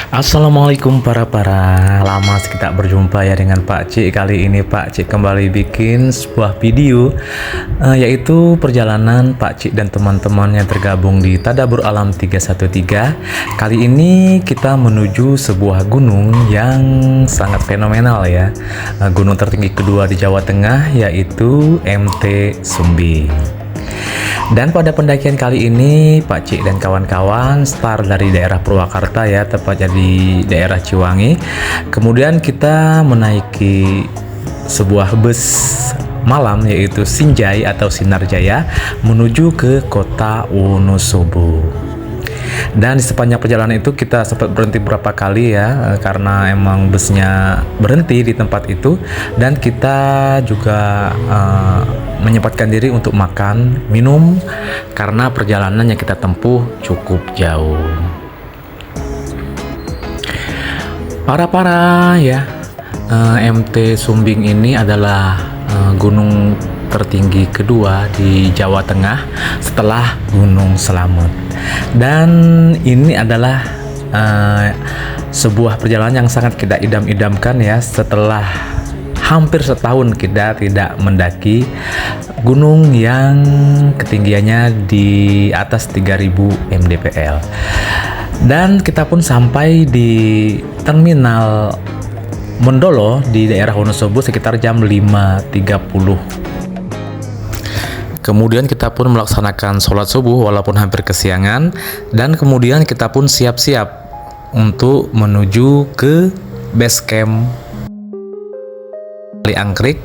Assalamualaikum para lama kita berjumpa ya dengan Pak Cik. Kali ini Pak Cik kembali bikin sebuah video yaitu perjalanan Pak Cik dan teman-teman yang tergabung di Tadabbur Alam 313. Kali ini kita menuju sebuah gunung yang sangat fenomenal ya. Gunung tertinggi kedua di Jawa Tengah yaitu MT Sumbing. Dan pada pendakian kali ini Pak Cik dan kawan-kawan start dari daerah Purwakarta ya, tepatnya di daerah Ciwangi. Kemudian kita menaiki sebuah bus malam yaitu Sinjai atau Sinar Jaya menuju ke kota Wonosobo. Dan di sepanjang perjalanan itu kita sempat berhenti beberapa kali ya, karena emang busnya berhenti di tempat itu. Dan kita juga menyempatkan diri untuk makan, minum, karena perjalanan yang kita tempuh cukup jauh. Para ya, MT Sumbing ini adalah gunung tertinggi kedua di Jawa Tengah setelah Gunung Slamet. Dan ini adalah sebuah perjalanan yang sangat kita idam-idamkan ya, setelah hampir setahun kita tidak mendaki gunung yang ketinggiannya di atas 3000 mdpl. Dan kita pun sampai di terminal Mendolo di daerah Wonosobo sekitar jam 5.30. Kemudian kita pun melaksanakan sholat subuh walaupun hampir kesiangan, dan kemudian kita pun siap-siap untuk menuju ke base camp Kali Angkrik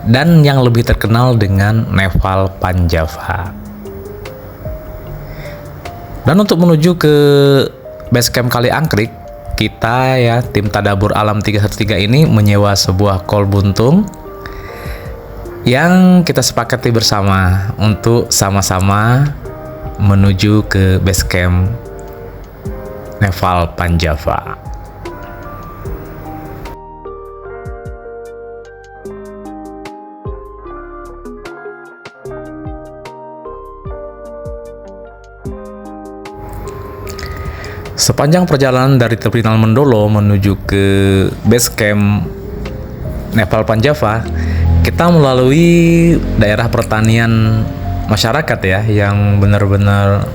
dan yang lebih terkenal dengan Nepal Panjava. Dan untuk menuju ke base camp Kali Angkrik, kita ya tim Tadabbur Alam 313 ini menyewa sebuah kol buntung yang kita sepakati bersama untuk sama-sama menuju ke base camp Nepal Panjava. Sepanjang perjalanan dari terminal Mendolo menuju ke base camp Nepal Panjava, kita melalui daerah pertanian masyarakat ya, yang benar-benar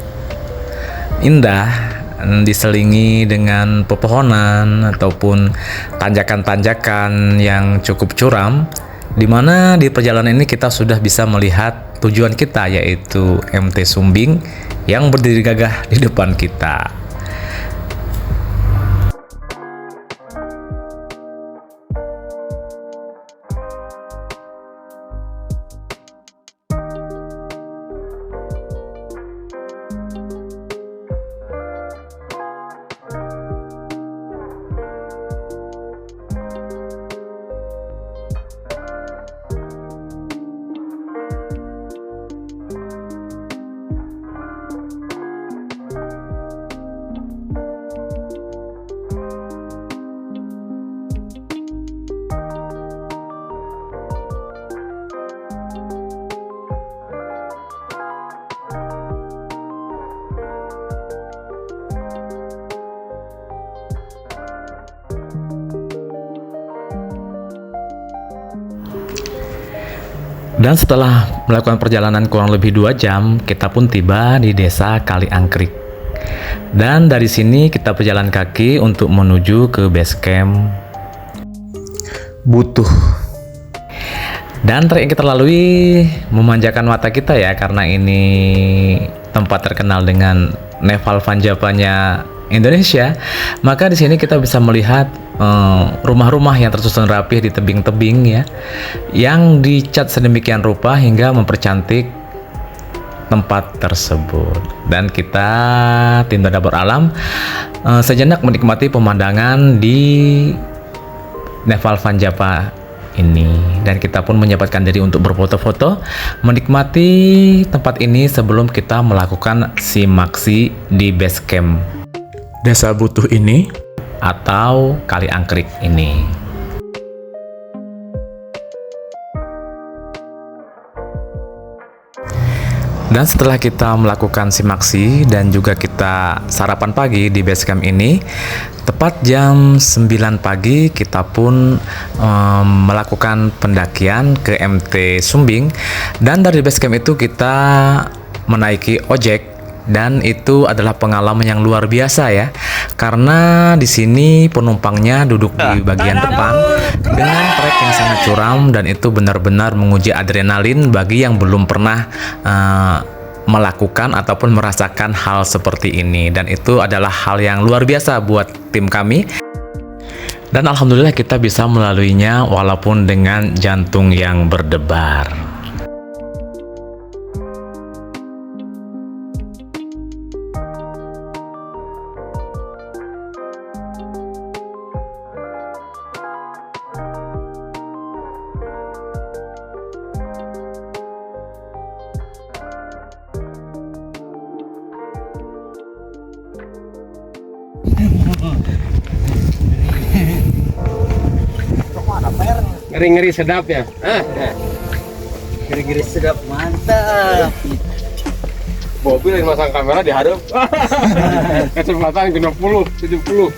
indah, diselingi dengan pepohonan ataupun tanjakan-tanjakan yang cukup curam, di mana di perjalanan ini kita sudah bisa melihat tujuan kita yaitu MT Sumbing yang berdiri gagah di depan kita. Dan setelah melakukan perjalanan kurang lebih 2 jam, kita pun tiba di desa Kali Angkrik. Dan dari sini kita berjalan kaki untuk menuju ke base camp Butuh. Dan trek yang kita lalui memanjakan mata kita ya, karena ini tempat terkenal dengan Nepal Panjavanya Indonesia. Maka di sini kita bisa melihat rumah-rumah yang tersusun rapih di tebing-tebing ya, yang dicat sedemikian rupa hingga mempercantik tempat tersebut. Dan kita tim Tadabbur Alam sejenak menikmati pemandangan di Nepal Panjava ini, dan kita pun menyempatkan diri untuk berfoto-foto menikmati tempat ini sebelum kita melakukan simaksi di base camp Desa Butuh ini atau Kali Angkrik ini. Dan setelah kita melakukan simaksi dan juga kita sarapan pagi di base camp ini, tepat jam 9 pagi kita pun melakukan pendakian ke MT Sumbing. Dan dari base camp itu kita menaiki ojek, dan itu adalah pengalaman yang luar biasa ya, karena di sini penumpangnya duduk di bagian depan dengan trek yang sangat curam, dan itu benar-benar menguji adrenalin bagi yang belum pernah melakukan ataupun merasakan hal seperti ini. Dan itu adalah hal yang luar biasa buat tim kami, dan alhamdulillah kita bisa melaluinya walaupun dengan jantung yang berdebar. Ngeri-ngeri sedap ya. Ngeri-ngeri sedap, mantap. Mobil yang masang kamera dihadap. Kecepatan 60, 70.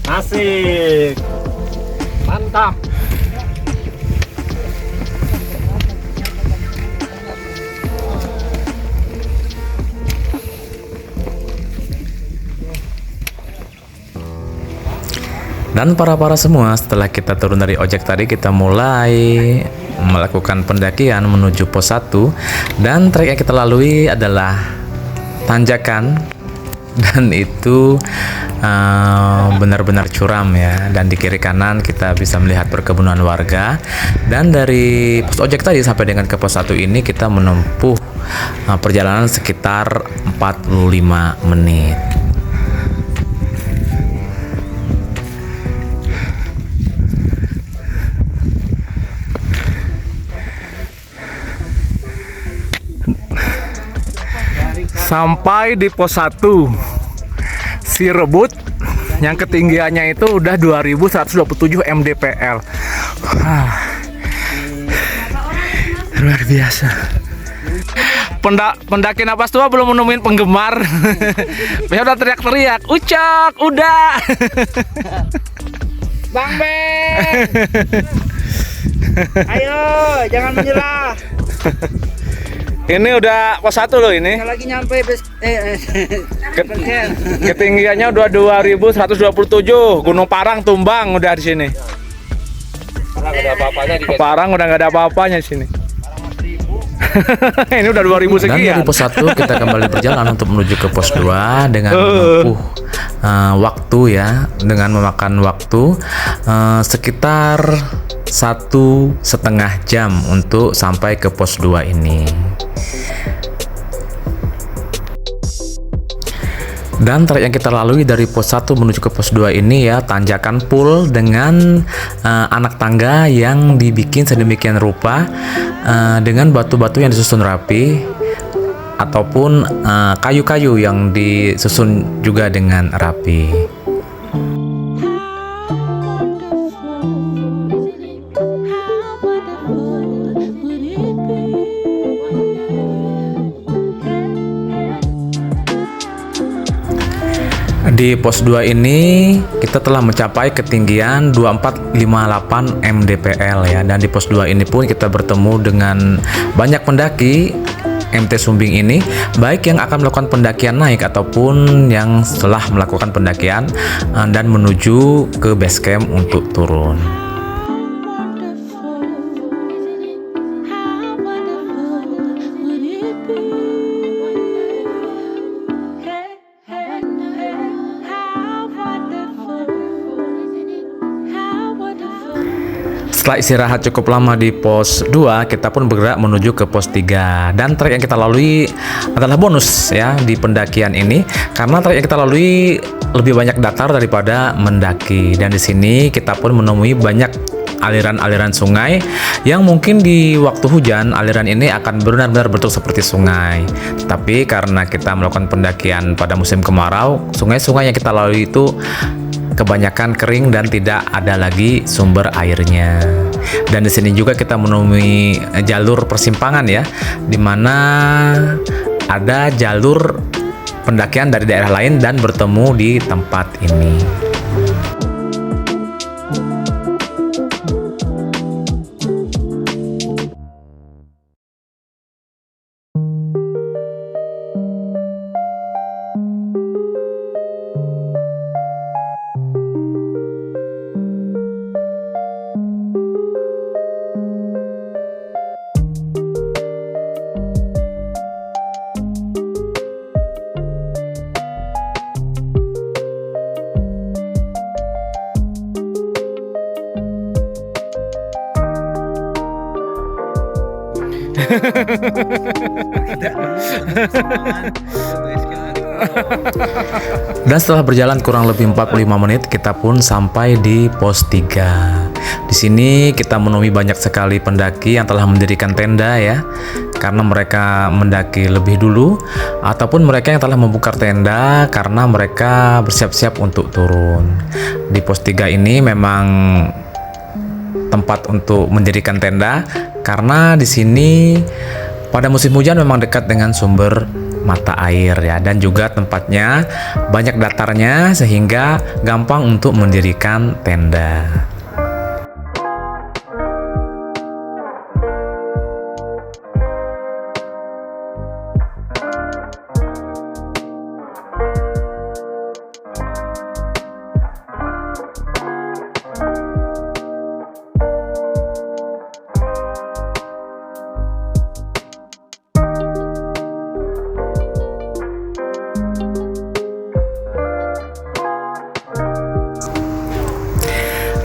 Asik. Mantap. Dan para semua, setelah kita turun dari ojek tadi, kita mulai melakukan pendakian menuju pos 1. Dan trek yang kita lalui adalah tanjakan, dan itu benar-benar curam ya. Dan di kiri kanan kita bisa melihat perkebunan warga. Dan dari pos ojek tadi sampai dengan ke pos 1 ini kita menempuh perjalanan sekitar 45 menit. Sampai di pos 1 si rebut yang ketinggiannya itu udah 2127 mdpl. Luar biasa. Pendaki napas tua belum menemuin penggemar. Saya udah teriak-teriak, "Ucok, udah." Bang Ben. Ayo, jangan menyerah. Ini udah pos 1 loh ini. Lagi nyampe Ketinggiannya udah 2127. Gunung Parang tumbang udah di sini. Parang udah nggak ada apa-apanya di sini. Ini udah 2000 Dan sekian. dari pos 1 kita kembali berjalan untuk menuju ke pos 2 dengan menempuh waktu ya, dengan memakan waktu sekitar 1,5 jam untuk sampai ke pos 2 ini. Dan trek yang kita lalui dari pos 1 menuju ke pos 2 ini ya, tanjakan pool dengan anak tangga yang dibikin sedemikian rupa dengan batu-batu yang disusun rapi, ataupun kayu-kayu yang disusun juga dengan rapi. Di pos 2 ini kita telah mencapai ketinggian 2458 mdpl ya, dan di pos 2 ini pun kita bertemu dengan banyak pendaki MT Sumbing ini, baik yang akan melakukan pendakian naik ataupun yang setelah melakukan pendakian dan menuju ke base camp untuk turun. Setelah istirahat cukup lama di pos 2, kita pun bergerak menuju ke pos 3. Dan trek yang kita lalui adalah bonus ya di pendakian ini, karena trek yang kita lalui lebih banyak datar daripada mendaki. Dan di sini kita pun menemui banyak aliran-aliran sungai yang mungkin di waktu hujan aliran ini akan benar-benar bentuk seperti sungai. Tapi karena kita melakukan pendakian pada musim kemarau, sungai-sungai yang kita lalui itu kebanyakan kering dan tidak ada lagi sumber airnya. Dan di sini juga kita menemui jalur persimpangan ya, di mana ada jalur pendakian dari daerah lain dan bertemu di tempat ini. Dan setelah berjalan kurang lebih 45 menit, kita pun sampai di pos 3. Di sini kita menemui banyak sekali pendaki yang telah mendirikan tenda ya, karena mereka mendaki lebih dulu, ataupun mereka yang telah membongkar tenda karena mereka bersiap-siap untuk turun. Di pos 3 ini memang tempat untuk mendirikan tenda karena di sini pada musim hujan memang dekat dengan sumber mata air ya, dan juga tempatnya banyak datarnya sehingga gampang untuk mendirikan tenda.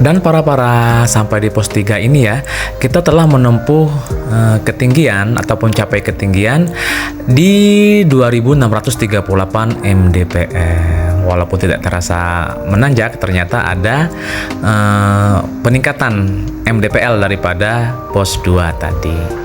Dan para sampai di pos 3 ini ya, kita telah menempuh ketinggian ataupun capai ketinggian di 2638 mdpl. Walaupun tidak terasa menanjak, ternyata ada peningkatan mdpl daripada pos 2 tadi.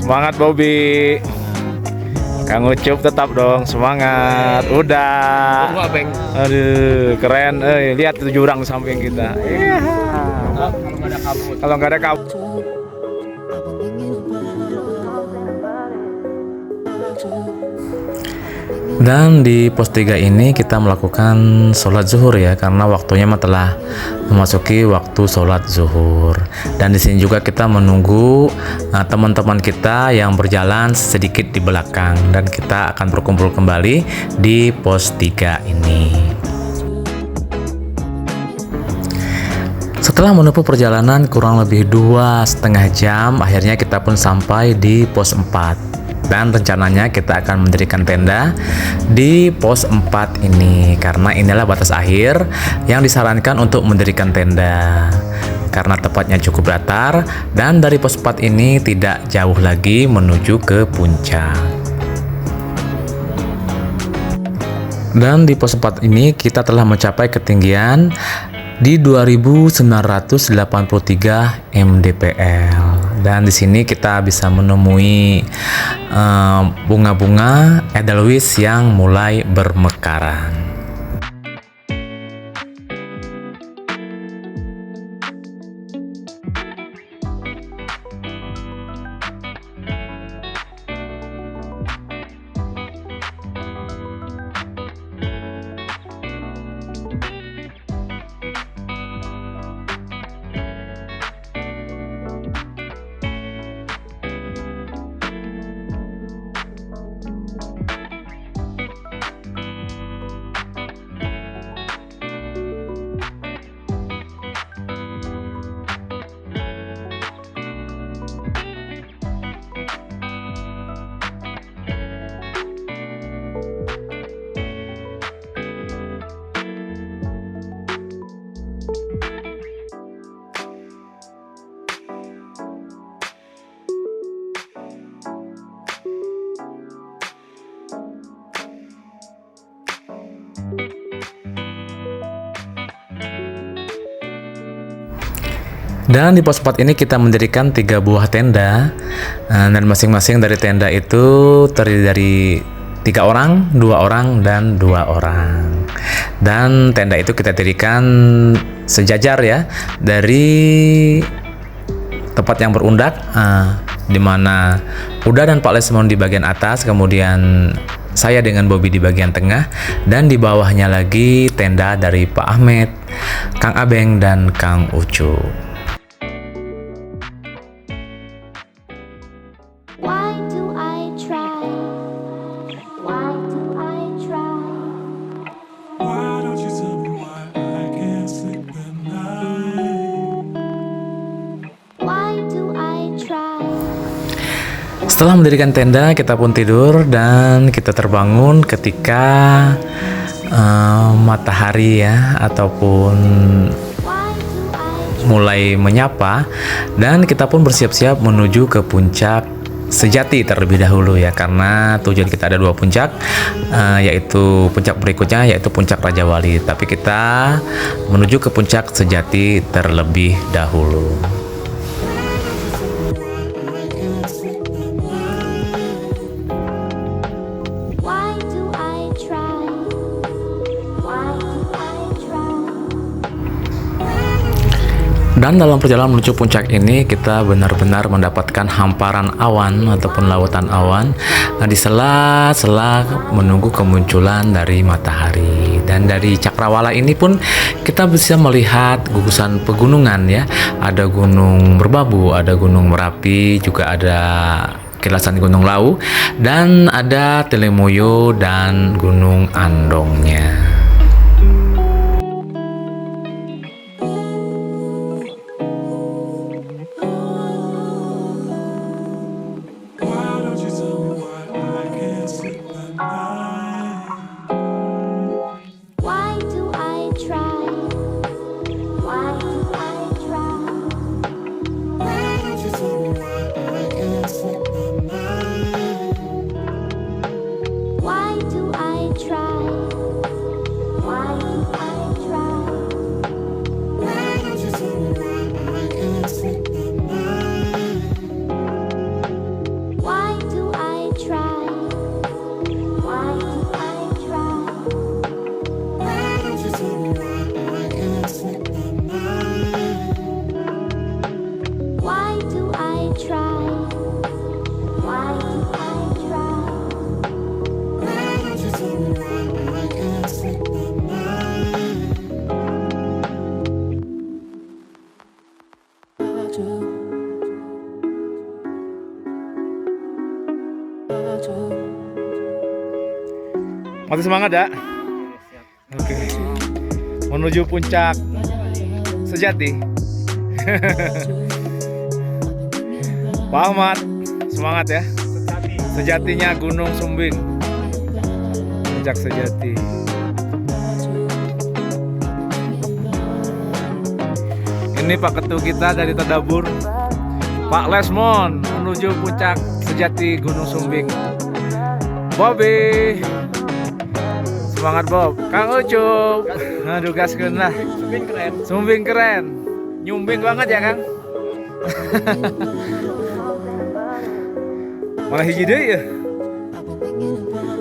Semangat Bobby. Kang Ucup tetap dong semangat. Udah. Aduh, keren. Lihat itu jurang di samping kita. Kalau nggak ada kabut. Dan di pos 3 ini kita melakukan sholat zuhur ya, karena waktunya telah memasuki waktu sholat zuhur. Dan di sini juga kita menunggu teman-teman kita yang berjalan sedikit di belakang, dan kita akan berkumpul kembali di pos 3 ini. Setelah menempuh perjalanan kurang lebih 2,5 jam, akhirnya kita pun sampai di pos 4. Dan rencananya kita akan mendirikan tenda di pos 4 ini, karena inilah batas akhir yang disarankan untuk mendirikan tenda, karena tempatnya cukup datar dan dari pos 4 ini tidak jauh lagi menuju ke puncak. Dan di pos 4 ini kita telah mencapai ketinggian di 2983 mdpl. Dan di sini kita bisa menemui bunga-bunga edelweiss yang mulai bermekaran. Dan di pos 4 ini kita mendirikan 3 buah tenda, dan masing-masing dari tenda itu terdiri dari 3 orang, 2 orang, dan 2 orang. Dan tenda itu kita dirikan sejajar ya, dari tempat yang berundak, di mana Uda dan Pak Lesmon di bagian atas, kemudian saya dengan Bobby di bagian tengah, dan di bawahnya lagi tenda dari Pak Ahmed, Kang Abeng, dan Kang Ucu. Why do I try? Why do I try? Why don't you tell me why I can't sleep at night? Why do I try? Setelah mendirikan tenda, kita pun tidur dan kita terbangun ketika matahari ya, ataupun Why do I mulai menyapa, dan kita pun bersiap-siap menuju ke puncak Sejati terlebih dahulu ya, karena tujuan kita ada 2 puncak, yaitu puncak berikutnya yaitu puncak Raja Wali, tapi kita menuju ke puncak Sejati terlebih dahulu. Why do I try? Why do I try? Dan dalam perjalanan menuju puncak ini kita benar-benar mendapatkan hamparan awan ataupun lautan awan, di sela-sela menunggu kemunculan dari matahari. Dan dari Cakrawala ini pun kita bisa melihat gugusan pegunungan ya. Ada Gunung Merbabu, ada Gunung Merapi, juga ada kilasan Gunung Lau, dan ada Telemoyo dan Gunung Andongnya. Why don't you tell me why I can't sleep at night? Why do I try? Why do I try? Why don't you tell me why I can't sleep at night? Why do I try? Why do I try? Why don't you tell me why I can't sleep at night? Why do I try? Why do I try? Why don't you tell me why I can't sleep at night? Why do I try? Why do I try? Why don't you tell me why I can't sleep at night? Masih semangat ya? Oke. Menuju puncak Sejati. Pak Ahmad, semangat ya. Sejatinya Gunung Sumbing. Puncak Sejati. Ini Pak Ketua kita dari Tadabur, Pak Lesmon, menuju puncak Sejati Gunung Sumbing. Bobby, semangat Bob. Kang Ucup, aduh gas keren lah. Sumbing keren. Sumbing keren, nyumbing banget ya Kang. Malah hiji deh ya.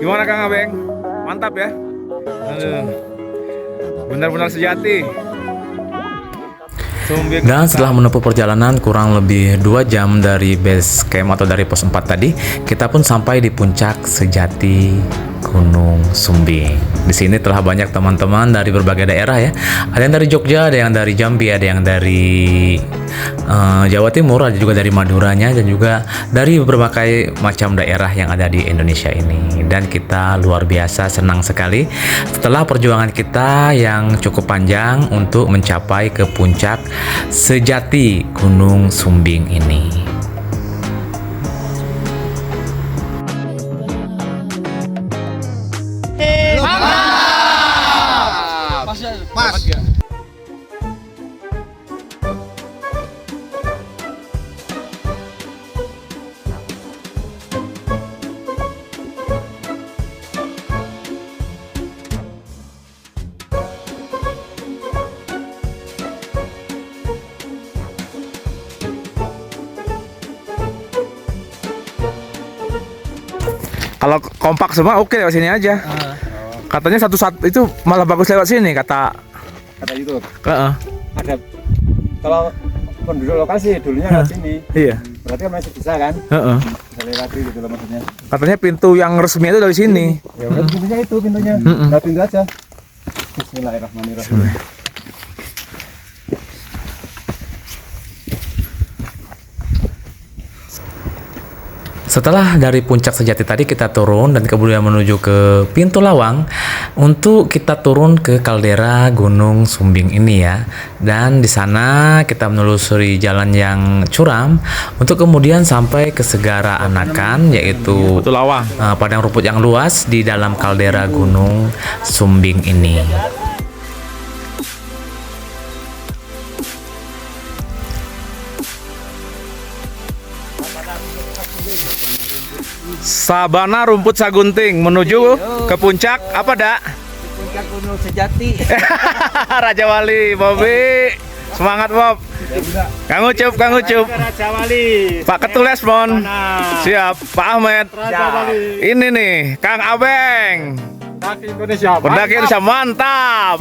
Gimana Kang Abeng? Mantap ya. Aduh, benar-benar sejati. Sumbing. Dan setelah menempuh perjalanan kurang lebih 2 jam dari base camp atau dari pos 4 tadi, kita pun sampai di puncak Sejati Gunung Sumbing. Di sini telah banyak teman-teman dari berbagai daerah ya. Ada yang dari Jogja, ada yang dari Jambi, ada yang dari Jawa Timur, ada juga dari Maduranya, dan juga dari berbagai macam daerah yang ada di Indonesia ini. Dan kita luar biasa senang sekali setelah perjuangan kita yang cukup panjang untuk mencapai ke puncak Sejati Gunung Sumbing ini. Kalau kompak semua oke lewat sini aja. Katanya satu-satu itu malah bagus lewat sini kata itu. Heeh. Ada kalau penduduk lokal sih dulunya lewat sini. Iya. Berarti kan masih bisa kan? Heeh. Bisa lewati gitu loh maksudnya. Katanya pintu yang resmi itu dari sini. Ya udah pintunya itu pintunya. Nah, pintu aja. Bismillahirrahmanirrahim. Setelah dari puncak sejati tadi kita turun dan kemudian menuju ke pintu lawang untuk kita turun ke kaldera Gunung Sumbing ini ya. Dan di sana kita menelusuri jalan yang curam untuk kemudian sampai ke Segara Anakan, yaitu Itu lawang. padang rumput yang luas di dalam kaldera Gunung Sumbing ini. Sabana rumput sagunting menuju ke puncak apa dak? Puncak Gunung Sejati. Raja Wali, Bobi. Semangat Bob. Kang Ucup, Kang Ucup. Raja Wali. Pak Ketules Mon. Nah, Siap, Pak Ahmed. Raja Wali. Ini nih, Kang Abeng. Pendaki Indonesia. Pendaki Indonesia mantap.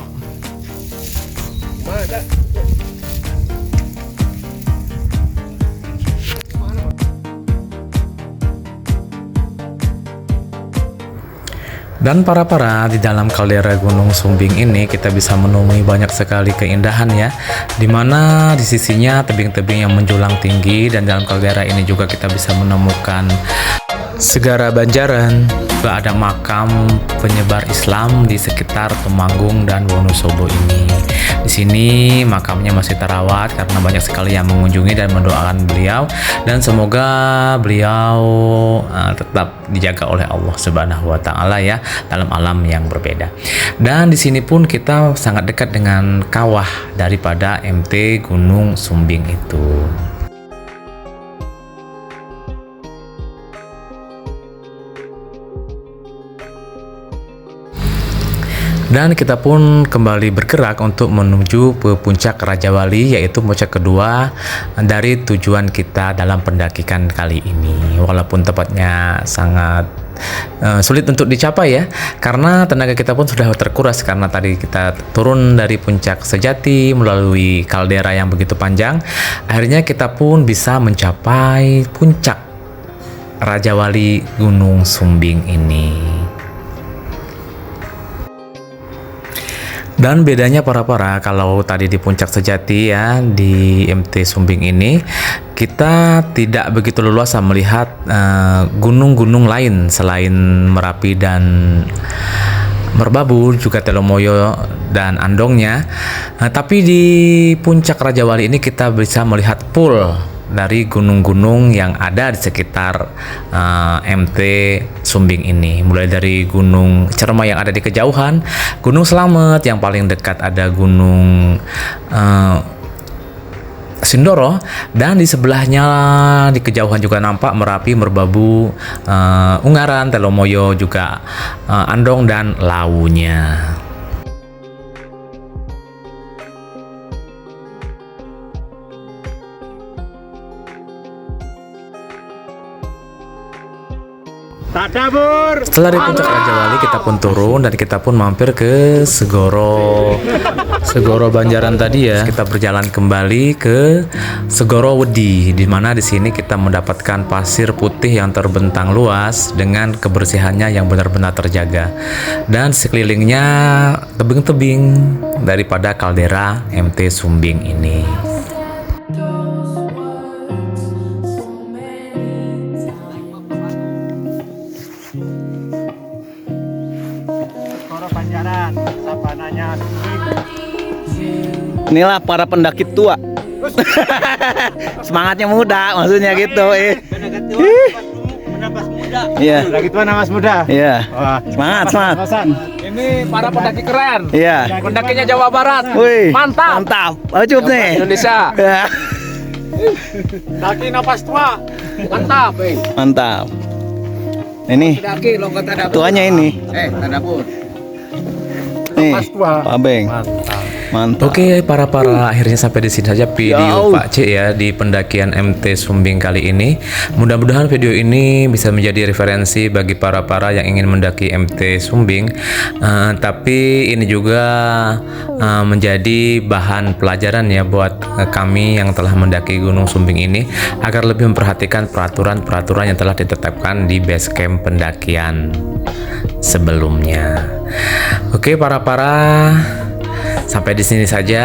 Dan para di dalam kaldera Gunung Sumbing ini kita bisa menemui banyak sekali keindahan ya, dimana di sisinya tebing-tebing yang menjulang tinggi, dan dalam kaldera ini juga kita bisa menemukan Segara Banjaran, juga ada makam penyebar Islam di sekitar Temanggung dan Wonosobo ini. Di sini makamnya masih terawat karena banyak sekali yang mengunjungi dan mendoakan beliau, dan semoga beliau tetap dijaga oleh Allah Subhanahu wa taala ya dalam alam yang berbeda. Dan di sini pun kita sangat dekat dengan kawah daripada MT Gunung Sumbing itu. Dan kita pun kembali bergerak untuk menuju ke puncak Raja Wali, yaitu puncak kedua dari tujuan kita dalam pendakian kali ini. Walaupun tepatnya sangat sulit untuk dicapai ya, karena tenaga kita pun sudah terkuras karena tadi kita turun dari puncak sejati melalui kaldera yang begitu panjang. Akhirnya kita pun bisa mencapai puncak Raja Wali Gunung Sumbing ini. Dan bedanya para kalau tadi di puncak sejati ya, di MT Sumbing ini kita tidak begitu leluasa melihat gunung-gunung lain selain Merapi dan Merbabu, juga Telomoyo dan Andongnya. Tapi di puncak Raja Wali ini kita bisa melihat full dari gunung-gunung yang ada di sekitar MT Sumbing ini, mulai dari Gunung Cerma yang ada di kejauhan, Gunung Slamet yang paling dekat ada Gunung Sindoro, dan di sebelahnya di kejauhan juga nampak Merapi, Merbabu, Ungaran, Telomoyo, juga Andong dan Lawunya. Setelah dari puncak Raja Wali kita pun turun dan kita pun mampir ke Segoro Banjaran tadi ya. Kita berjalan kembali ke Segoro Wedi, di mana di sini kita mendapatkan pasir putih yang terbentang luas dengan kebersihannya yang benar-benar terjaga, dan sekelilingnya tebing-tebing daripada kaldera MT Sumbing ini. Banjaran, sabananya Inilah para pendaki tua. Semangatnya muda, maksudnya gitu. Menapas muda. Iya. Lagi tua namas muda. Iya. Wah, Semangat. Ini para pendaki keren. Iya. Pendakinya Jawa Barat. Wih. Mantap. Ucup nih. Indonesia. Ya. Daki napas tua. Mantap. Mantap. Ini Daki longgot tadapur. tuanya ini. Tadapur. Nih, Pak Beng. Mantap. Oke para akhirnya sampai di sini saja video Jauh. Pak C ya di pendakian MT Sumbing kali ini. Mudah-mudahan video ini bisa menjadi referensi bagi para yang yang ingin mendaki MT Sumbing. Tapi ini juga menjadi bahan pelajaran ya buat kami yang telah mendaki Gunung Sumbing ini agar lebih memperhatikan peraturan-peraturan yang telah ditetapkan di base camp pendakian sebelumnya. Oke para sampai di sini saja.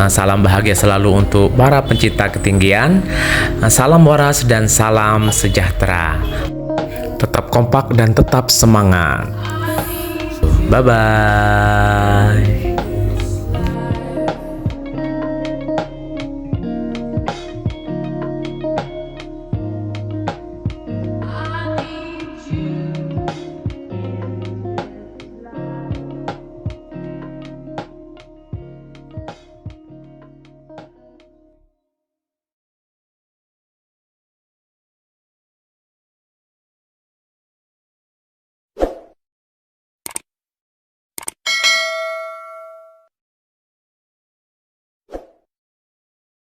Salam bahagia selalu untuk para pencinta ketinggian. Salam waras dan salam sejahtera. Tetap kompak dan tetap semangat. Bye bye.